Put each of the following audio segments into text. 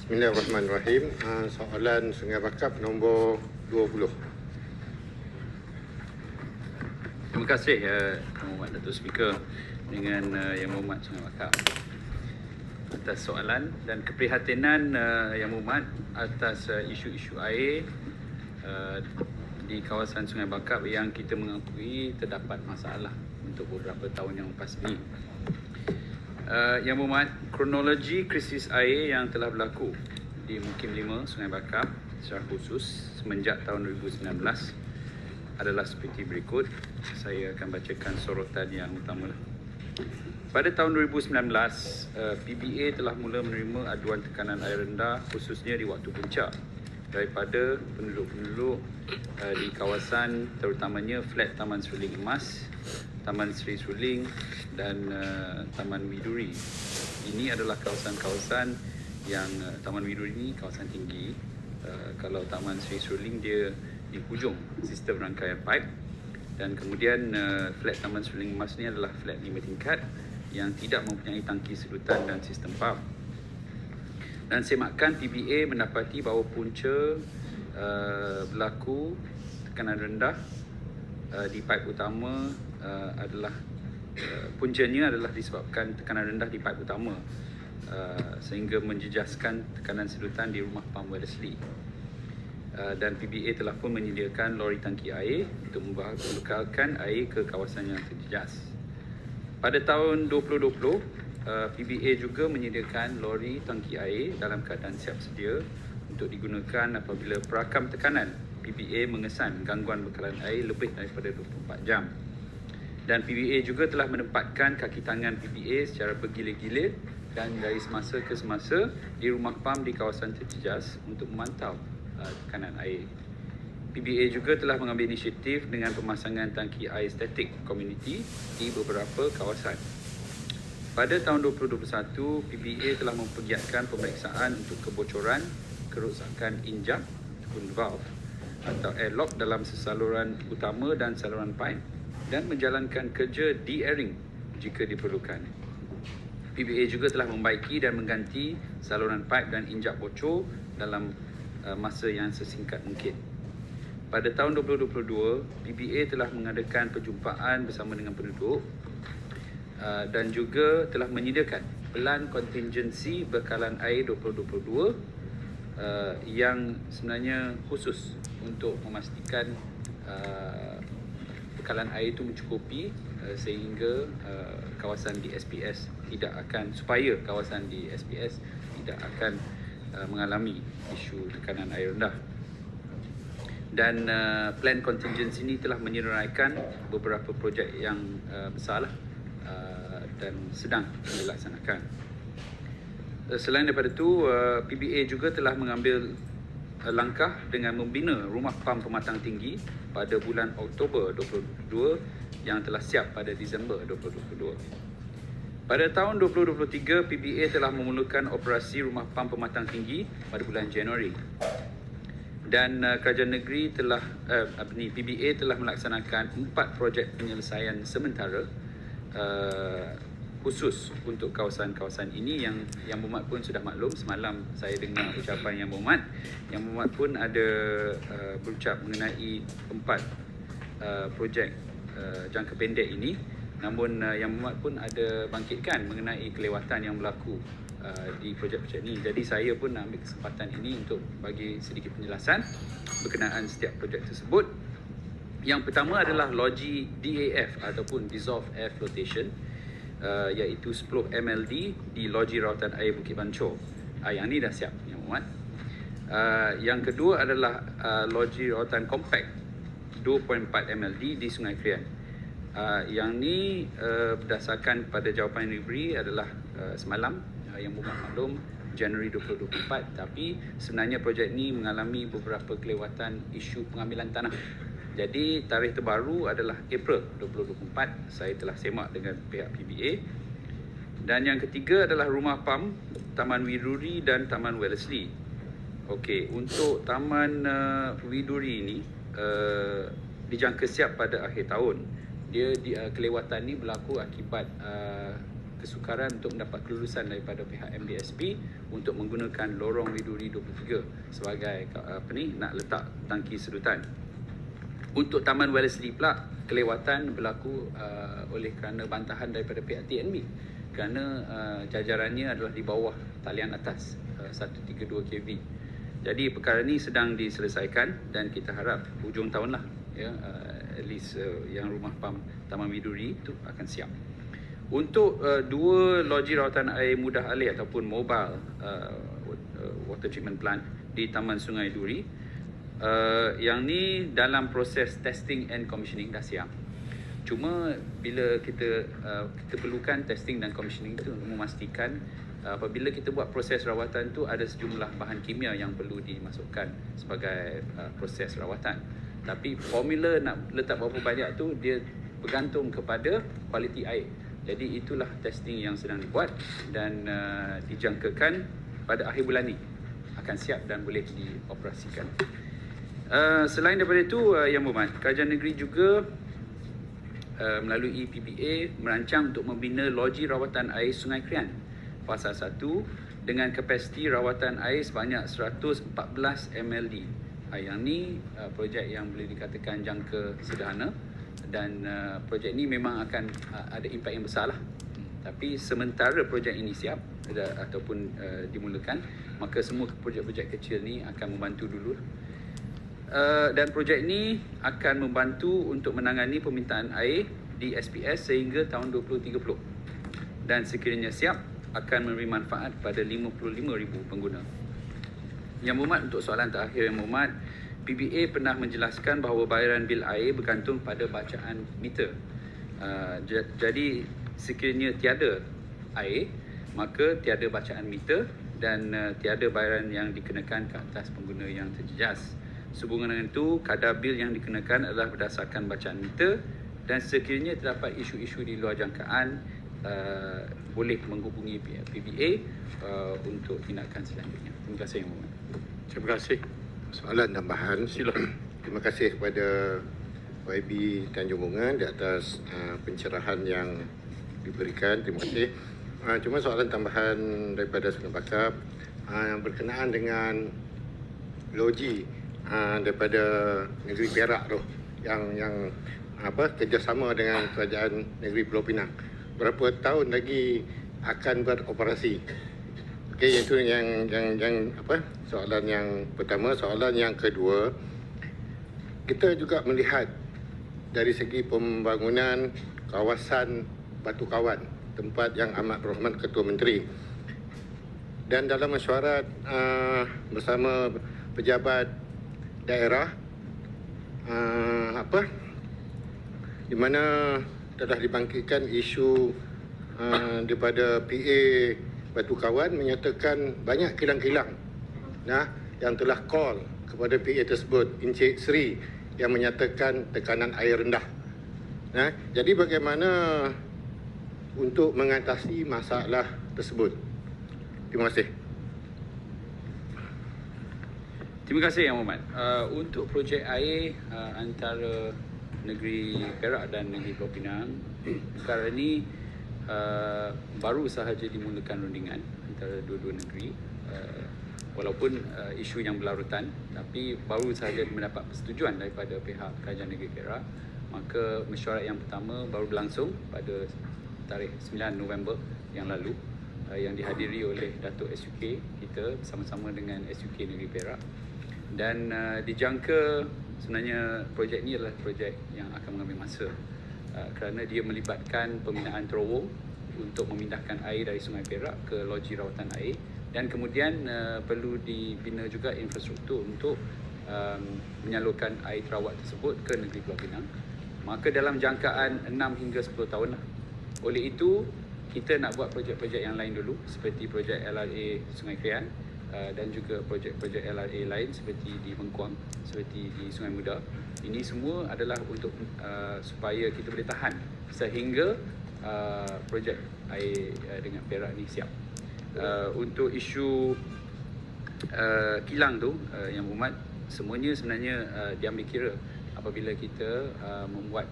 Bismillahirrahmanirrahim. Soalan Sungai Bakap nombor 20. Terima kasih Yang Berhormat Datuk Speaker dengan Yang Berhormat Sungai Bakap atas soalan dan keprihatinan Yang Berhormat atas isu-isu air di kawasan Sungai Bakap yang kita mengakui terdapat masalah untuk beberapa tahun yang lepas ini. Yang Berhormat, kronologi krisis air yang telah berlaku di Mukim 5 Sungai Bakap secara khusus semenjak tahun 2019 adalah seperti berikut. Saya akan bacakan sorotan yang utama. Pada tahun 2019, PBA telah mula menerima aduan tekanan air rendah khususnya di waktu puncak daripada penduduk-penduduk di kawasan terutamanya flat Taman Seruling Emas, Taman Seri Seruling dan Taman Widuri. Ini adalah kawasan-kawasan yang Taman Widuri ini kawasan tinggi. Kalau Taman Seri Seruling dia di hujung sistem rangkaian pipe, dan kemudian flat Taman Seruling Emas ni adalah flat 5 tingkat yang tidak mempunyai tangki sedutan dan sistem pump. Dan semakan PBA mendapati bahawa punca berlaku tekanan rendah di pipe utama adalah puncanya adalah disebabkan tekanan rendah di pipe utama sehingga menjejaskan tekanan sedutan di rumah pam Wellesley. Dan PBA telah pun menyediakan lori tangki air untuk membekalkan air ke kawasan yang terjejas. Pada tahun 2020, PBA juga menyediakan lori tangki air dalam keadaan siap sedia untuk digunakan apabila perakam tekanan PBA mengesan gangguan bekalan air lebih daripada 24 jam. Dan PBA juga telah menempatkan kaki tangan PBA secara bergilir-gilir dan dari semasa ke semasa di rumah pam di kawasan terjejas untuk memantau tekanan air. PBA juga telah mengambil inisiatif dengan pemasangan tangki air statik komuniti di beberapa kawasan. Pada tahun 2021, PBA telah mempergiatkan pemeriksaan untuk kebocoran, kerosakan injap ataupun valve atau airlock dalam saluran utama dan saluran pipe dan menjalankan kerja de-airing jika diperlukan. PBA juga telah membaiki dan mengganti saluran pipe dan injap bocor dalam masa yang sesingkat mungkin. Pada tahun 2022, PBA telah mengadakan perjumpaan bersama dengan penduduk dan juga telah menyediakan pelan kontingensi bekalan air 2022 yang sebenarnya khusus untuk memastikan bekalan air itu mencukupi sehingga kawasan di SPS tidak akan, supaya kawasan di SPS tidak akan mengalami isu tekanan air rendah. Dan plan contingency ini telah menyeraikan beberapa projek yang besarlah dan sedang dilaksanakan. Selain daripada itu, PBA juga telah mengambil langkah dengan membina rumah pam pematang tinggi pada bulan Oktober 2022 yang telah siap pada Disember 2022. Pada tahun 2023, PBA telah memulakan operasi rumah pam pematang tinggi pada bulan Januari. Dan kerajaan negeri telah PBA telah melaksanakan 4 projek penyelesaian sementara khusus untuk kawasan-kawasan ini yang Berhormat pun sudah maklum. Semalam saya dengar ucapan Yang Berhormat pun ada berucap mengenai 4 projek jangka pendek ini. Namun Yang Berhormat pun ada bangkitkan mengenai kelewatan yang berlaku di projek-projek ini. Jadi saya pun nak ambil kesempatan ini untuk bagi sedikit penjelasan berkenaan setiap projek tersebut. Yang pertama adalah logi DAF ataupun Dissolved Air Flotation, iaitu 10 MLD di logi rawatan air Bukit Bancor. Yang ni dah siap, Yang Berhormat. Yang kedua adalah logi rawatan compact 2.4 MLD di Sungai Krian. Yang ni berdasarkan pada jawapan yang diberi adalah semalam, Yang Berhormat maklum Januari 2024, tapi sebenarnya projek ni mengalami beberapa kelewatan isu pengambilan tanah. Jadi tarikh terbaru adalah April 2024. Saya telah semak dengan pihak PBA. Dan yang ketiga adalah rumah pam Taman Widuri dan Taman Wellesley. Okey, untuk Taman Widuri ini dijangka siap pada akhir tahun. Kelewatan ni berlaku akibat kesukaran untuk mendapat kelulusan daripada pihak MBSP untuk menggunakan lorong Widuri 23 sebagai nak letak tangki sedutan. Untuk Taman Wellesley pula, kelewatan berlaku oleh kerana bantahan daripada pihak TNB kerana jajarannya adalah di bawah talian atas 132 kV. Jadi perkara ini sedang diselesaikan dan kita harap hujung tahun lah ya, at least yang rumah PAM Taman Widuri itu akan siap. Untuk dua loji rawatan air mudah alih ataupun mobile water treatment plant di Taman Sungai Duri, yang ni dalam proses testing and commissioning dah siap. Cuma bila kita perlukan testing dan commissioning itu untuk memastikan apabila kita buat proses rawatan tu ada sejumlah bahan kimia yang perlu dimasukkan sebagai proses rawatan. Tapi formula nak letak berapa banyak tu dia bergantung kepada kualiti air. Jadi itulah testing yang sedang dibuat dan dijangkakan pada akhir bulan ni akan siap dan boleh dioperasikan. Selain daripada itu, Yang Berhormat, Kerajaan Negeri juga melalui PBA merancang untuk membina loji rawatan air Sungai Krian Fasa 1 dengan kapasiti rawatan air sebanyak 114 MLD. Yang ni projek yang boleh dikatakan jangka sederhana dan projek ni memang akan ada impak yang besar lah. Tapi sementara projek ini siap ataupun dimulakan, maka semua projek-projek kecil ni akan membantu dulu. Dan projek ini akan membantu untuk menangani permintaan air di SPS sehingga tahun 2030 dan sekiranya siap akan memberi manfaat pada 55,000 pengguna. Yang Berhormat, untuk soalan terakhir Yang Berhormat, PBA pernah menjelaskan bahawa bayaran bil air bergantung pada bacaan meter. Jadi sekiranya tiada air, maka tiada bacaan meter dan tiada bayaran yang dikenakan ke atas pengguna yang terjejas. Sehubungan dengan itu, kadar bil yang dikenakan adalah berdasarkan bacaan meter dan sekiranya terdapat isu-isu di luar jangkaan, boleh menghubungi PBA untuk tindakan selanjutnya. Terima kasih Yang Berhormat. Terima kasih. Soalan tambahan. Silakan. Terima kasih kepada YB Tanjung Bunga di atas pencerahan yang diberikan. Terima kasih. Cuma soalan tambahan daripada Sungai Bakap yang berkenaan dengan loji daripada negeri Perak tu yang kerjasama dengan kerajaan negeri Pulau Pinang. Berapa tahun lagi akan beroperasi? Okey, itu yang soalan yang pertama. Soalan yang kedua, kita juga melihat dari segi pembangunan kawasan Batu Kawan, tempat yang amat berhormat Ketua Menteri, dan dalam mesyuarat bersama pejabat daerah di mana telah dibangkitkan isu daripada PA Batu Kawan menyatakan banyak kilang-kilang yang telah call kepada PA tersebut, Encik Sri, yang menyatakan tekanan air rendah. Jadi bagaimana untuk mengatasi masalah tersebut? Terima kasih. Terima kasih Yang Berhormat. Untuk projek air antara negeri Perak dan negeri Pulau Pinang, perkara ini baru sahaja dimulakan rundingan antara dua-dua negeri. Walaupun isu yang berlarutan, tapi baru sahaja mendapat persetujuan daripada pihak Kerajaan Negeri Perak. Maka mesyuarat yang pertama baru berlangsung pada tarikh 9 November yang lalu, yang dihadiri oleh Datuk SUK kita bersama-sama dengan SUK Negeri Perak. Dan dijangka sebenarnya projek ini adalah projek yang akan mengambil masa kerana dia melibatkan pembinaan terowong untuk memindahkan air dari Sungai Perak ke loji rawatan air, dan kemudian perlu dibina juga infrastruktur untuk menyalurkan air terawat tersebut ke negeri Pulau Pinang. Maka dalam jangkaan 6 hingga 10 tahun lah. Oleh itu, kita nak buat projek-projek yang lain dulu seperti projek LRA Sungai Krian dan juga projek-projek LRA lain seperti di Bengkuang, seperti di Sungai Muda. Ini semua adalah untuk supaya kita boleh tahan sehingga projek air dengan Perak ni siap. Untuk isu kilang tu, Yang Berhormat, semuanya sebenarnya diambil kira apabila kita membuat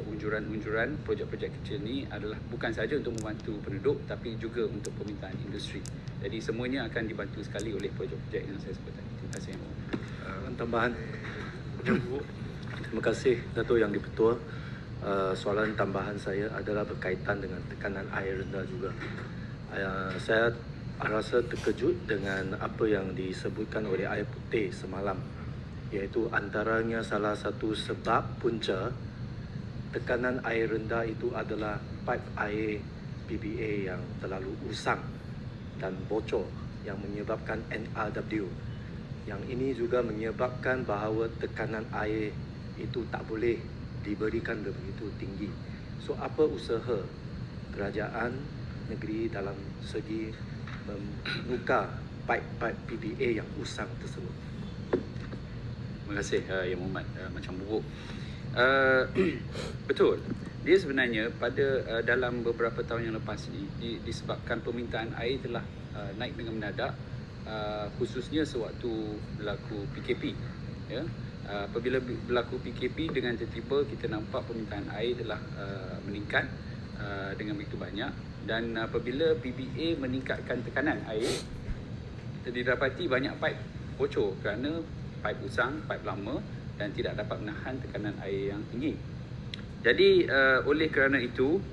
unjuran-unjuran projek-projek kecil ni adalah bukan sahaja untuk membantu penduduk tapi juga untuk permintaan industri. Jadi semuanya akan dibantu sekali oleh projek-projek yang saya sebut tadi. Terima kasih. Tambahan. Terima kasih Dato' Yang di-Pertua. Soalan tambahan saya adalah berkaitan dengan tekanan air rendah juga. Saya rasa terkejut dengan apa yang disebutkan oleh Air Putih semalam, iaitu antaranya salah satu sebab punca tekanan air rendah itu adalah paip air PBA yang terlalu usang dan bocor yang menyebabkan NRW. Yang ini juga menyebabkan bahawa tekanan air itu tak boleh diberikan begitu tinggi. So apa usaha kerajaan negeri dalam segi menukar paip-paip PBA yang usang tersebut? Terima kasih Yang Mohd macam bubuk. Betul. Dia sebenarnya pada dalam beberapa tahun yang lepas ni disebabkan permintaan air telah naik dengan mendadak, khususnya sewaktu berlaku PKP. Ya. Apabila berlaku PKP dengan tiba-tiba kita nampak permintaan air telah meningkat dengan begitu banyak, dan apabila PBA meningkatkan tekanan air, kita didapati banyak paip bocor kerana paip usang, paip lama dan tidak dapat menahan tekanan air yang tinggi. Jadi oleh kerana itu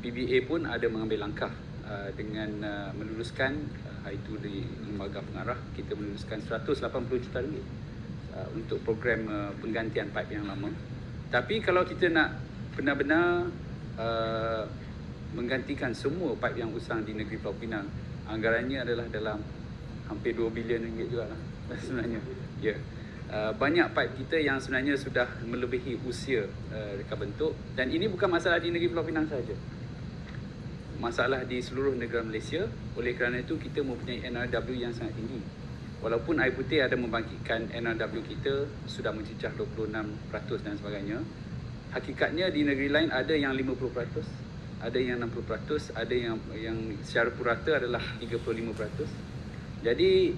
PBA pun ada mengambil langkah dengan meluluskan itu di lembaga pengarah, kita meluluskan 180 juta ringgit untuk program penggantian paip yang lama. Tapi kalau kita nak benar-benar menggantikan semua paip yang usang di negeri Pulau Pinang, anggarannya adalah dalam hampir 2 bilion ringgit juga lah sebenarnya. Ya. Banyak paip kita yang sebenarnya sudah melebihi usia reka bentuk, dan ini bukan masalah di negeri Pulau Pinang saja. Masalah di seluruh negara Malaysia. Oleh kerana itu kita mempunyai NRW yang sangat tinggi. Walaupun Air Putih ada membangkitkan NRW kita sudah mencecah 26% dan sebagainya, hakikatnya di negeri lain ada yang 50%, ada yang 60%, ada yang secara purata adalah 35%. Jadi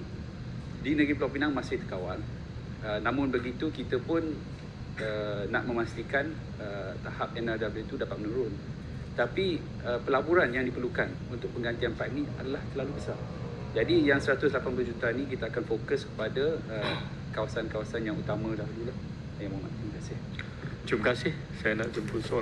di negeri Pulau Pinang masih terkawal. Namun begitu kita pun nak memastikan tahap NRW itu dapat menurun. Tapi pelaburan yang diperlukan untuk penggantian paip ni adalah terlalu besar. Jadi yang 180 juta ni kita akan fokus kepada kawasan-kawasan yang utama dahulu lah. Yang Mohd. Terima kasih. Terima kasih. Saya nak jemput soalan.